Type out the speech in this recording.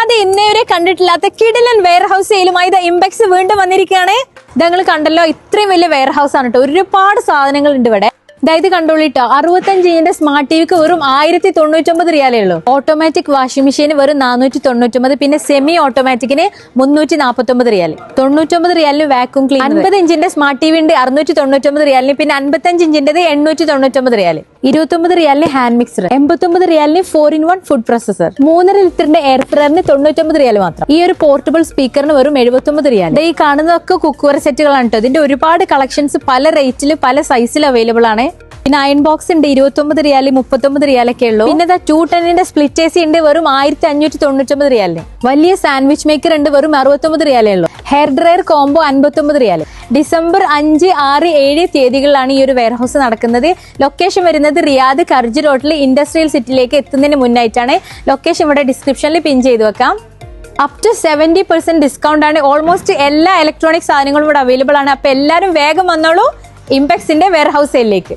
അല്ലാതെ ഇന്നേവരെ കണ്ടിട്ടില്ലാത്ത കിടിലൻ വെയർ ഹൗസ് സെയിലുമായി ഇംപെക്സ് വീണ്ടും വന്നിരിക്കുകയാണ്. നിങ്ങൾ കണ്ടല്ലോ, ഇത്രയും വലിയ വെയർ ഹൗസ് ആണ് കേട്ടോ. ഒരുപാട് സാധനങ്ങൾ ഉണ്ട് ഇവിടെ. ഇത് കണ്ടോളിട്ടോ, 65 ഇഞ്ചിന്റെ സ്മാർട്ട് ടിവിക്ക് വെറും 1099 റിയാലേ ഉള്ളൂ. ഓട്ടോമാറ്റിക് വാഷിംഗ് മെഷീന് വെറും 499. പിന്നെ സെമി ഓട്ടോമാറ്റിക്കിന് 349 റിയാൽ. 99 റിയാലിന് വാക്യൂം ക്ലീനർ. 50 ഇഞ്ചിന്റെ സ്മാർട്ട് ടിവി ഉണ്ട് 699 റിയാലിന്. പിന്നെ 55 ഇഞ്ചിന്റെ 899 റിയാൽ. 29 റിയാലിന് ഹാൻഡ് മിക്സർ. 89 റിയാലിന് 4-in-1 ഫുഡ് പ്രോസസർ. 3.5 ലിറ്ററിന്റെ എയർ ഫ്രയറിന് 99 റിയാൽ മാത്രം. ഈ ഒരു പോർട്ടബിൾ സ്പീക്കറിന് വെറും 79 റിയാൽ. ഈ കാണുന്നതൊക്കെ കുക്ക്വെയർ സെറ്റുകളാണ് കേട്ടോ. ഇതിന്റെ ഒരുപാട് കളക്ഷൻസ് പല റേറ്റിൽ പല സൈസിൽ അവൈലബിൾ ആണ്. പിന്നെ അയൺ ബോക്സ് ഉണ്ട് 29 റിയാൽ, 39 റിയാലൊക്കെ ഉള്ളൂ. പിന്നെ 210ന്റെ സ്പ്ലിറ്റ് AC ഉണ്ട് വെറും 1599 റിയാലിന്. വലിയ സാൻഡ്വിച്ച് മേക്കർ ഉണ്ട് വെറും 69 റിയാലേ ഉള്ളൂ. ഹെയർ ഡ്രയർ കോംബോ 59 റിയാൽ. ഡിസംബർ 5, 6, 7 തീയതികളിലാണ് ഈ ഒരു വെയർ ഹൗസ് നടക്കുന്നത്. ലൊക്കേഷൻ വരുന്നത് റിയാദ് കർജ് റോഡിൽ ഇൻഡസ്ട്രിയൽ സിറ്റിയിലേക്ക് എത്തുന്നതിന് മുന്നായിട്ടാണ്. ലൊക്കേഷൻ ഇവിടെ ഡിസ്ക്രിപ്ഷനിൽ പിൻ ചെയ്ത് വെക്കാം. അപ് ടു 70% ഡിസ്കൗണ്ട് ആണ്. ഓൾമോസ്റ്റ് എല്ലാ ഇലക്ട്രോണിക് സാധനങ്ങളും ഇവിടെ അവൈലബിൾ ആണ്. അപ്പൊ എല്ലാവരും വേഗം വന്നോളൂ ഇംപെക്സിന്റെ വെയർ ഹൗസ് സെയിലിലേക്ക്.